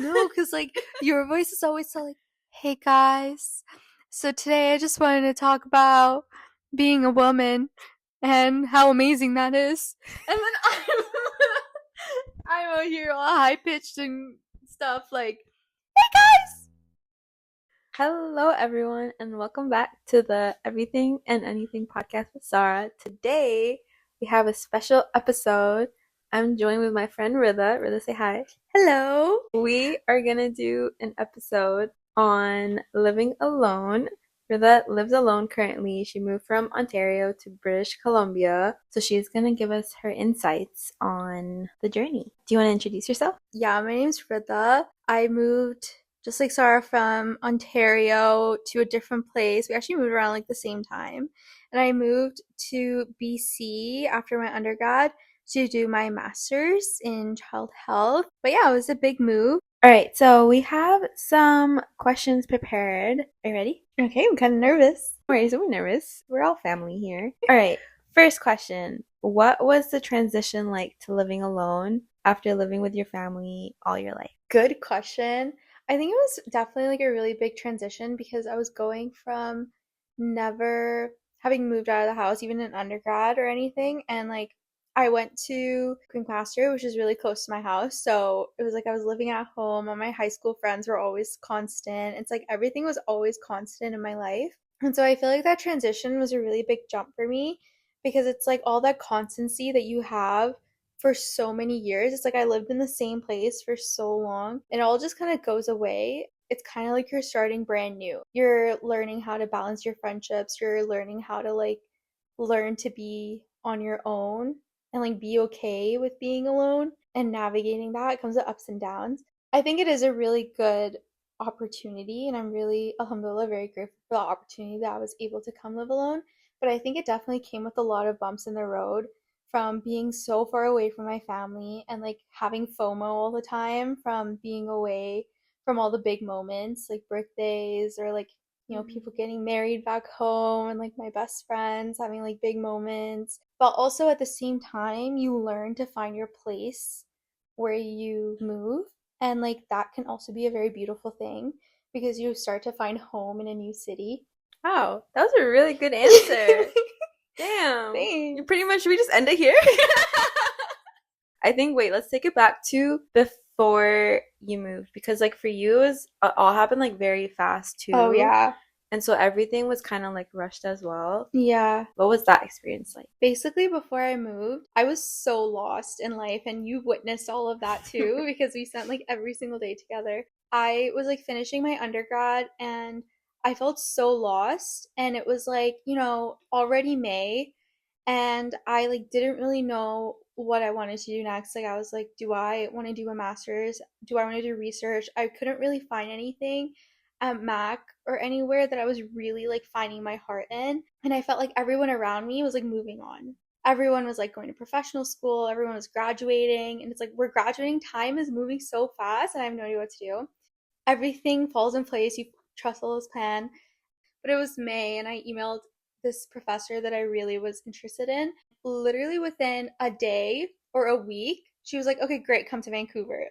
No, because like your voice is always so like, hey guys. So today I just wanted to talk about being a woman and how amazing that is. And then I'm out here all high pitched and stuff like, hey guys. Hello, everyone, and welcome back to the Everything and Anything podcast with Sarah. Today, we have a special episode. I'm joined with my friend Rida. Rida, say hi. Hello. We are going to do an episode on living alone. Rida lives alone currently. She moved from Ontario to British Columbia. So she's going to give us her insights on the journey. Do you want to introduce yourself? Yeah, my name's Rida. I moved just like Sarah from Ontario to a different place. We actually moved around like the same time. And I moved to BC after my undergrad to do my master's in child health. But yeah, it was a big move. All right, so we have some questions prepared. Are you ready? Okay, I'm kind of nervous. No worries, we're nervous. We're all family here. All right, first question. What was the transition like to living alone after living with your family all your life? Good question. I think it was definitely like a really big transition because I was going from never having moved out of the house, even in undergrad or anything, and like I went to Queen Pasture, which is really close to my house. So it was like I was living at home. All my high school friends were always constant. It's like everything was always constant in my life. And so I feel like that transition was a really big jump for me because it's like all that constancy that you have for so many years. It's like I lived in the same place for so long. It all just kind of goes away. It's kind of like you're starting brand new. You're learning how to balance your friendships. You're learning how to like learn to be on your own and like be okay with being alone and navigating that. It comes with ups and downs. I think it is a really good opportunity, and I'm really, alhamdulillah, very grateful for the opportunity that I was able to come live alone. But I think it definitely came with a lot of bumps in the road from being so far away from my family and like having FOMO all the time from being away from all the big moments like birthdays or like people getting married back home and like my best friends having like big moments. But also at the same time, you learn to find your place where you move. And like that can also be a very beautiful thing because you start to find home in a new city. Wow, that was a really good answer. Damn. Thanks. You pretty much, we just end it here? I think, wait, let's take it back to before you moved. Because, like, for you, it was, all happened, like, very fast, too. Oh, yeah. And so everything was kind of, like, rushed as well. Yeah. What was that experience like? Basically, before I moved, I was so lost in life, and you witnessed all of that, too, because we spent, like, every single day together. I was, like, finishing my undergrad, and I felt so lost, and it was, like, already May, and I like didn't really know what I wanted to do next. Like I was like, do I want to do a master's? Do I want to do research? I couldn't really find anything at Mac or anywhere that I was really like finding my heart in. And I felt like everyone around me was like moving on. Everyone was like going to professional school, everyone was graduating, and it's like we're graduating, time is moving so fast and I have no idea what to do. Everything falls in place, you trust all this plan. But it was May, and I emailed this professor that I really was interested in. Literally within a day or a week, she was like, "Okay, great, come to Vancouver."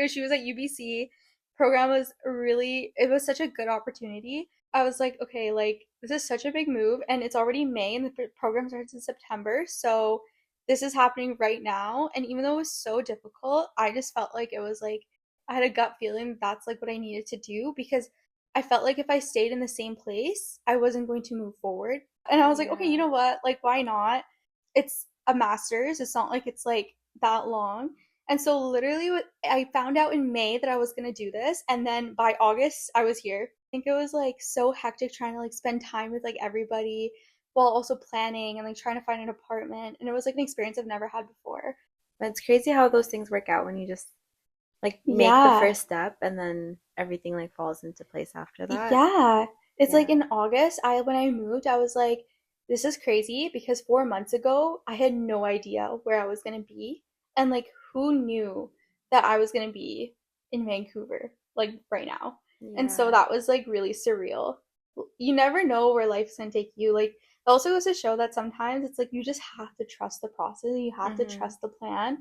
She was at UBC. Program was really, it was such a good opportunity. I was like, okay, like this is such a big move, and it's already May, and the program starts in September, so this is happening right now. And even though it was so difficult, I just felt like it was like I had a gut feeling that's like what I needed to do because I felt like if I stayed in the same place, I wasn't going to move forward. And I was like, okay, you know what? Like, why not? It's a master's. It's not like it's like that long. And so literally I found out in May that I was going to do this, and then by August I was here. I think it was like so hectic trying to like spend time with like everybody while also planning and like trying to find an apartment, and it was like an experience I've never had before. But it's crazy how those things work out when you just like make the first step and then everything like falls into place after that. Yeah. It's like in August, when I moved, I was like, this is crazy because 4 months ago, I had no idea where I was going to be. And like, who knew that I was going to be in Vancouver, like right now? Yeah. And so that was like really surreal. You never know where life's going to take you. Like, it also goes to show that sometimes it's like you just have to trust the process. You have to trust the plan.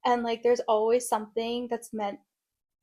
And like, there's always something that's meant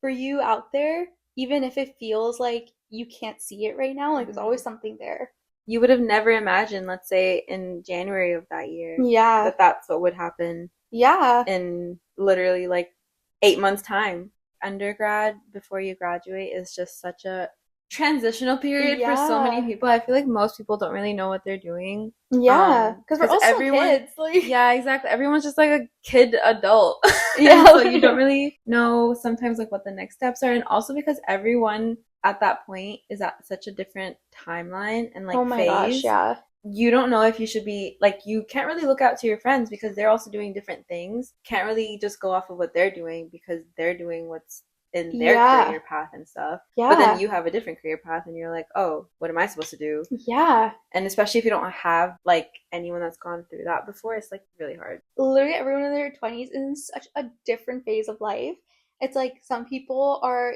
for you out there, even if it feels like you can't see it right now, like there's always something there. You would have never imagined, let's say, in January of that year, Yeah. that that's what would happen Yeah. in literally like 8 months' time. Undergrad before you graduate is just such a transitional period for so many Yeah. people. I feel like most people don't really know what they're doing. Yeah. Because we're Because also kids. Like, yeah, exactly. Everyone's just like a kid adult. yeah. And so you don't really know sometimes like what the next steps are. And also because everyone at that point is at such a different timeline and Oh like my gosh, phase. yeah. You don't know if you should be like, you can't really look out to your friends because they're also doing different things. Can't really just go off of what they're doing because they're doing what's in their Yeah. career path and stuff. But then Yeah. you have a different career path and you're like, oh, what am I supposed to do? Yeah. And especially if you don't have like anyone that's gone through that before, it's like really hard. Literally everyone in their 20s is in such a different phase of life. It's like some people are,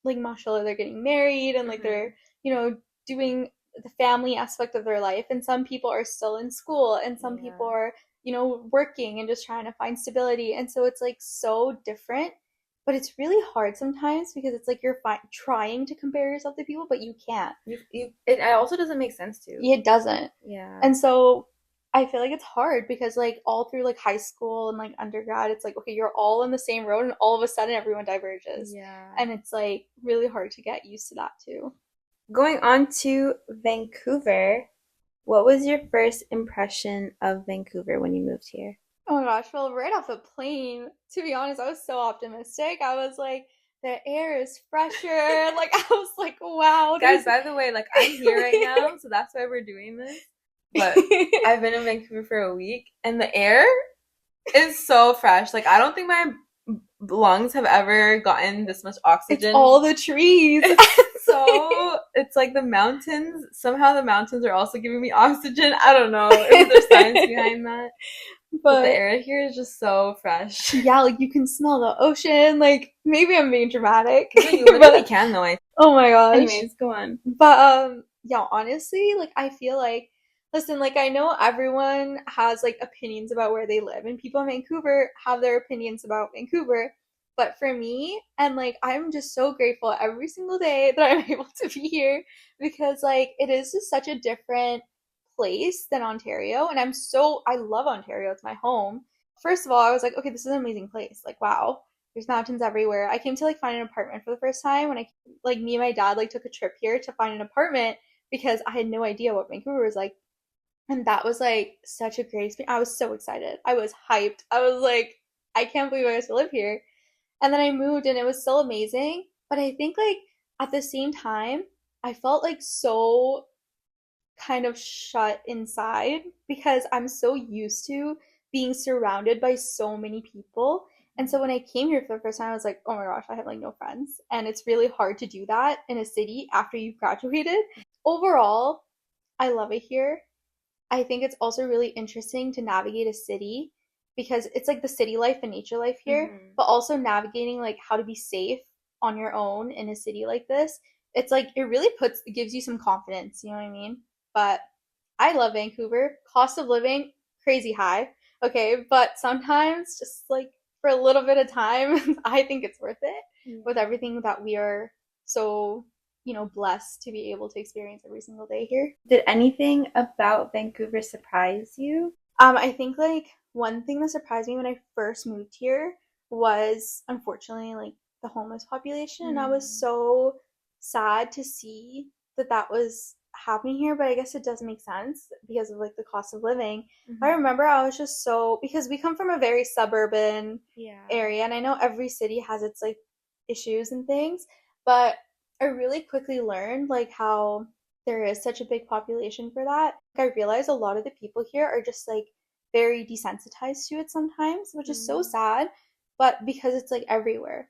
like mashallah, they're getting married and like they're, doing the family aspect of their life. And some people are still in school and some people Yeah. are, working and just trying to find stability. And so it's like so different. But it's really hard sometimes because it's like you're trying to compare yourself to people, but you can't. It also doesn't make sense to. It doesn't. Yeah. And so I feel like it's hard because like all through like high school and like undergrad, it's like, okay, you're all on the same road and all of a sudden everyone diverges. Yeah. And it's like really hard to get used to that too. Going on to Vancouver, what was your first impression of Vancouver when you moved here? Oh my gosh, well, right off the plane, to be honest, I was so optimistic. I was like, the air is fresher. Like, I was like, wow. Guys, by the way, like I'm here right now, so that's why we're doing this. But I've been in Vancouver for a week and the air is so fresh. Like I don't think my lungs have ever gotten this much oxygen. It's all the trees. It's like the mountains. Somehow the mountains are also giving me oxygen. I don't know if there's science behind that. But the air here is just so fresh. Yeah, like you can smell the ocean. Like maybe I'm being dramatic. No, you literally can though. Oh my gosh. Anyways, go on. But yeah, honestly, like I feel like, listen, like I know everyone has like opinions about where they live, and people in Vancouver have their opinions about Vancouver. But for me, and like I'm just so grateful every single day that I'm able to be here because like it is just such a different place than Ontario. And I love Ontario. It's my home. First of all, I was like, okay, this is an amazing place. Like, wow, there's mountains everywhere. I came to like find an apartment for the first time when me and my dad like took a trip here to find an apartment because I had no idea what Vancouver was like. And that was like such a great experience. I was so excited. I was hyped. I was like, I can't believe I get to live here. And then I moved and it was still amazing. But I think like at the same time, I felt like so kind of shut inside because I'm so used to being surrounded by so many people. And so when I came here for the first time, I was like, oh my gosh, I have like no friends. And it's really hard to do that in a city after you've graduated. Overall, I love it here. I think it's also really interesting to navigate a city because it's like the city life and nature life here, but also navigating like how to be safe on your own in a city like this. It's like it really gives you some confidence, you know what I mean? But I love Vancouver. Cost of living, crazy high. Okay, but sometimes just like for a little bit of time, I think it's worth it with everything that we are so, blessed to be able to experience every single day here. Did anything about Vancouver surprise you? I think like one thing that surprised me when I first moved here was unfortunately like the homeless population, and I was so sad to see that was happening here, but I guess it does make sense because of like the cost of living. I remember I was just so, because we come from a very suburban area, and I know every city has its like issues and things, but I really quickly learned like how there is such a big population for that. Like, I realized a lot of the people here are just like very desensitized to it sometimes, which is so sad, but because it's like everywhere.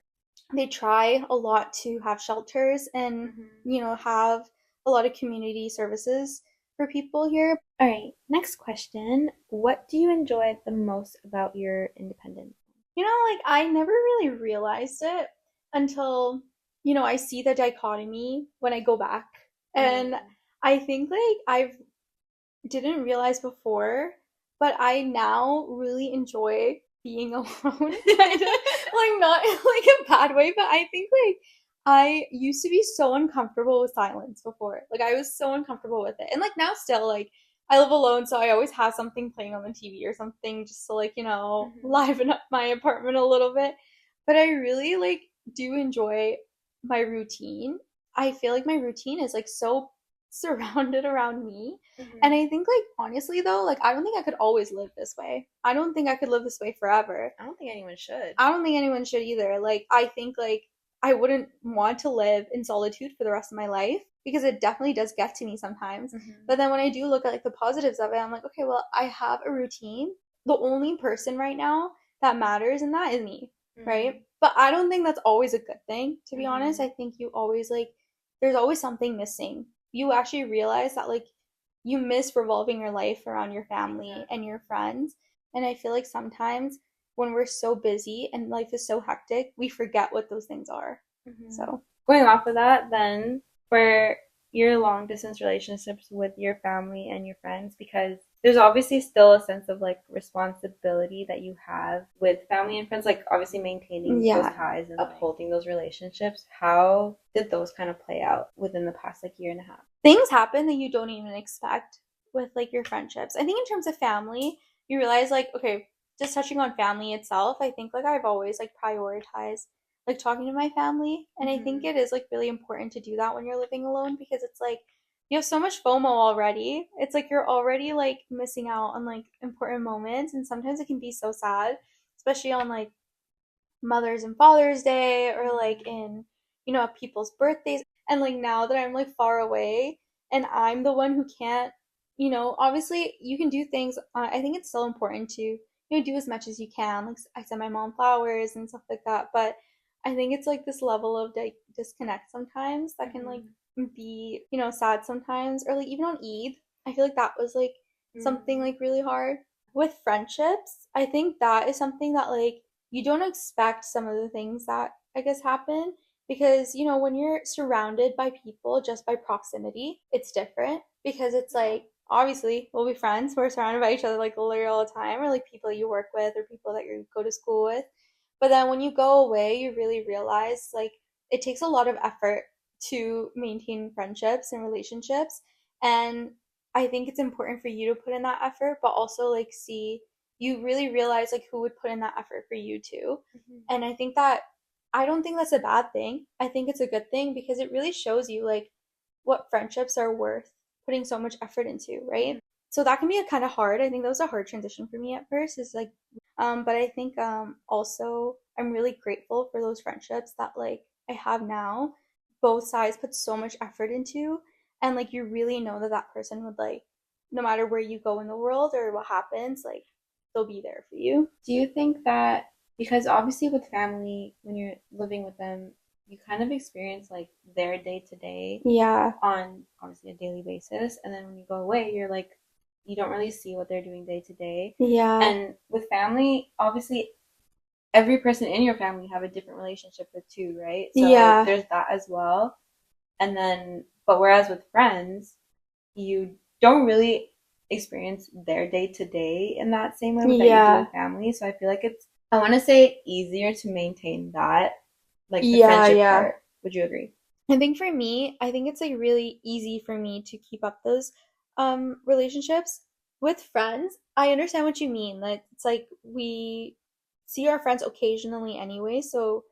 They try a lot to have shelters and, have a lot of community services for people here. All right, next question. What do you enjoy the most about your independence? Like I never really realized it until, I see the dichotomy when I go back. And I think like didn't realize before, but I now really enjoy being alone, kind of. Like not in like a bad way, but I think like I used to be so uncomfortable with silence before. Like I was so uncomfortable with it. And like now still like I live alone, so I always have something playing on the TV or something just to like, Mhm. liven up my apartment a little bit. But I really like do enjoy my routine. I feel like my routine is like so surrounded around me. And Mhm. I think like honestly though, like I don't think I could always live this way. I don't think I could live this way forever. I don't think anyone should. I don't think anyone should either. Like, I think like I wouldn't want to live in solitude for the rest of my life because it definitely does get to me sometimes. Mhm. But then when I do look at like the positives of it, I'm like, okay, well, I have a routine. The only person right now that matters in that is me, right? Mhm. But I don't think that's always a good thing, to be honest. I Mhm. think you always like there's always something missing. You actually realize that like you miss revolving your life around your family and Exactly. your friends. And I feel like sometimes when we're so busy and life is so hectic, we forget what those things are. Mhm. So, Going off of that, then, for your long distance relationships with your family and your friends, because there's obviously still a sense of like responsibility that you have with family and friends, like obviously maintaining those yeah. ties and upholding those relationships. How did those kind of play out within the past like year and a half? Things happen that you don't even expect with like your friendships. I think in terms of family, you realize like, okay, just touching on family itself, I think like I've always like prioritized like talking to my family. And I think Mm-hmm. it is like really important to do that when you're living alone because it's like you have so much FOMO already. It's like you're already like missing out on like important moments and sometimes it can be so sad, especially on like Mother's and Father's Day or like Mm-hmm. in, people's birthdays. And like now that I'm like far away and I'm the one who can't, obviously you can do things. I think it's still important to, do as much as you can. Like I send my mom flowers and stuff like that. But I think it's like this level of like disconnect sometimes that can like Mm-hmm. be, sad sometimes. Or like even on Eid, I feel like that was like something Mm-hmm. like really hard. With friendships, I think that is something that like you don't expect some of the things that I guess happen because when you're surrounded by people just by proximity, it's different because it's like obviously we'll be friends, we're surrounded by each other like literally all the time or like people you work with or people that you go to school with. But then when you go away, you really realize like it takes a lot of effort to maintain friendships and relationships and I think it's important for you to put in that effort, but also like see you really realize like who would put in that effort for you too. Mm-hmm. And I don't think that's a bad thing. I think it's a good thing because it really shows you like what friendships are worth putting so much effort into, right? Mm-hmm. So that can be a kind of hard. I think that was a hard transition for me at first is like but I think also I'm really grateful for those friendships that like I have now. Both sides put so much effort into and like you really know that that person would like no matter where you go in the world or what happens, like they'll be there for you. Do you think that because obviously with family, when you're living with them, you kind of experience like their day to day Yeah. on obviously a daily basis, and then when you go away, you're like you don't really see what they're doing day to day. Yeah. And with family, obviously every person in your family you have a different relationship with too, right? So Yeah. there's that as well. And then but whereas with friends, you don't really experience their day to day in that same way that you do Yeah. with family. So I feel like it's, I want to say, easier to maintain that, like the Yeah, friendship yeah. part. Would you agree? I think for me, I think it's like really easy for me to keep up those relationships with friends. I understand what you mean. Like it's like we see our friends occasionally anyway, so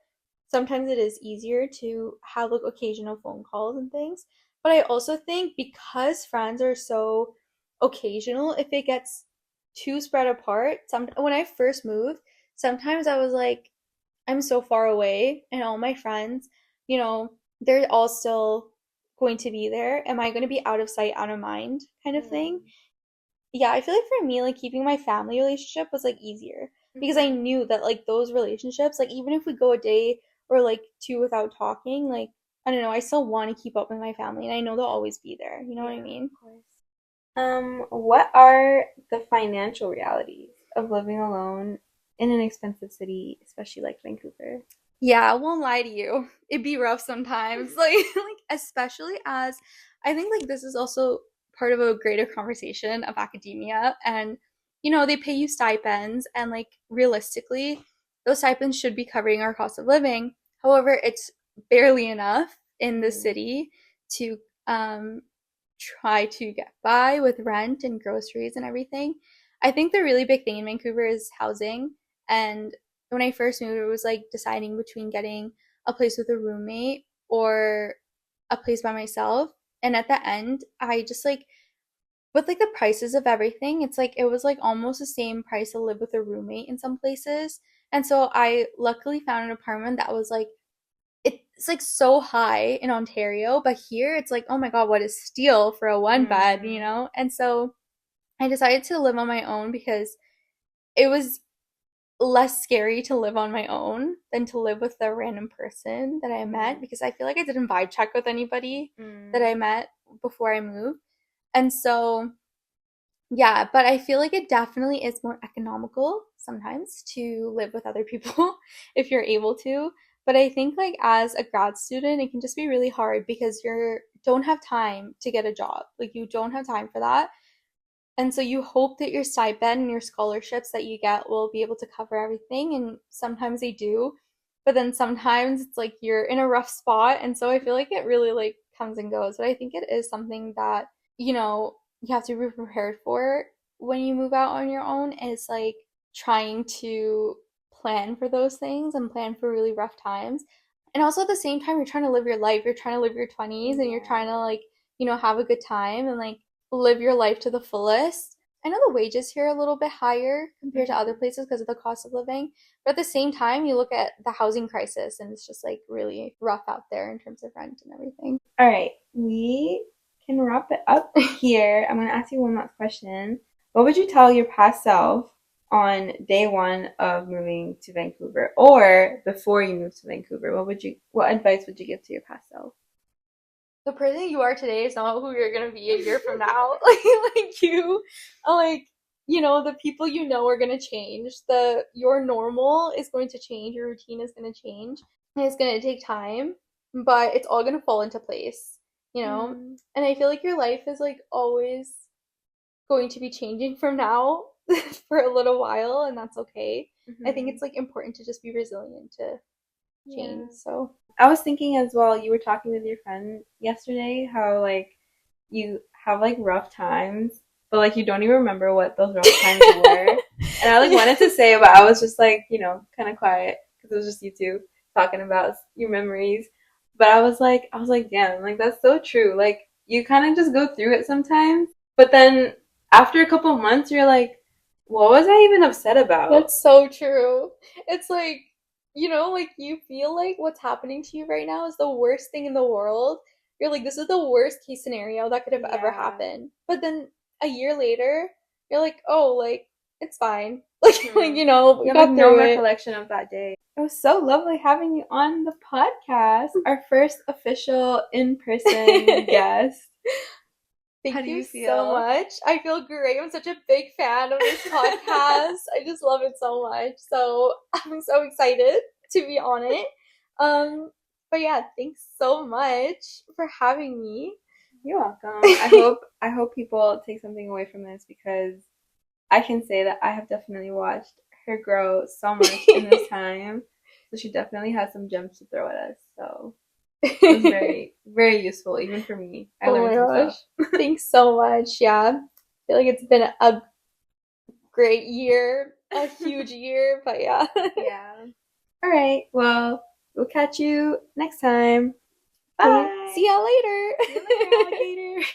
sometimes it is easier to have like occasional phone calls and things. But I also think because friends are so occasional, if it gets too spread apart, when I first moved, sometimes I was like I'm so far away and all my friends, they're all still going to be there. Am I going to be out of sight, out of mind kind of thing? Mm. Yeah, I feel like for me, like keeping my family relationship was like easier because I Mm-hmm. knew that like those relationships, like even if we go a day or like two without talking, like I don't know, I still want to keep up with my family and I know they'll always be there. You know what I Yeah, mean? of course. What are the financial realities of living alone in an expensive city, especially like Vancouver? Yeah, I won't lie to you. It'd be rough sometimes. Like especially as I think like this is also part of a greater conversation of academia and they pay you stipends and like realistically those stipends should be covering our cost of living. However, it's barely enough in the city to try to get by with rent and groceries and everything. I think the really big thing in Vancouver is housing. And when I first moved, it was like deciding between getting a place with a roommate or a place by myself. And at the end, I just like, with like the prices of everything, it's like it was like almost the same price to live with a roommate in some places. And so I luckily found an apartment that was like, it's like so high in Ontario, but here it's like, oh my God, what is steal for a one bed, you know? And so I decided to live on my own because it was less scary to live on my own than to live with a random person that I met, because I feel like I didn't vibe check with anybody that I met before I moved. And so, yeah, but I feel like it definitely is more economical sometimes to live with other people if you're able to. But I think like as a grad student, it can just be really hard because you don't have time to get a job. Like you don't have time for that. And so you hope that your stipend and your scholarships that you get will be able to cover everything, and sometimes they do. But then sometimes it's like you're in a rough spot, and so I feel like it really like comes and goes. But I think it is something that, you have to be prepared for when you move out on your own, is like trying to plan for those things and plan for really rough times. And also at the same time, you're trying to live your life. You're trying to live your 20s and you're trying to like, have a good time and like live your life to the fullest. I know the wages here are a little bit higher compared to other places because of the cost of living, but at the same time, you look at the housing crisis and it's just like really rough out there in terms of rent and everything. All right, we can wrap it up here. I'm going to ask you one last question. What would you tell your past self on day one of moving to Vancouver, or before you moved to Vancouver? What advice would you give to your past self? The person you are today is not who you're gonna be a year from now. like you, like the people are gonna change. Your normal is going to change. Your routine is gonna change. And it's gonna take time, but it's all gonna fall into place. And I feel like your life is like always going to be changing from now for a little while, and that's okay. I think it's like important to just be resilient to change. So I was thinking as well, you were talking with your friend yesterday how like you have like rough times, but like you don't even remember what those rough times were. And I like wanted to say, but I was just like, kind of quiet because it was just you two talking about your memories. But I was like, damn, like that's so true. Like you kind of just go through it sometimes, but then after a couple of months, you're like, what was I even upset about? That's so true. It's like, like you feel like what's happening to you right now is the worst thing in the world. You're like, this is the worst case scenario that could have ever happened. But then a year later, you're like, oh, like it's fine. Like we You got have no through it. recollection of that day. It was so lovely having you on the podcast. Our first official in-person guest. Thank you so much. I feel great. I'm such a big fan of this podcast. I just love it so much. So I'm so excited to be on it. But yeah, thanks so much for having me. You're welcome. I hope people take something away from this, because I can say that I have definitely watched her grow so much in this time. So she definitely has some gems to throw at us. So it was very, very useful, even for me. I learned some stuff. Thanks so much. Yeah. I feel like it's been a great year, a huge year, but yeah. Yeah. All right. Well, we'll catch you next time. Bye. See y'all later. See you later, alligator.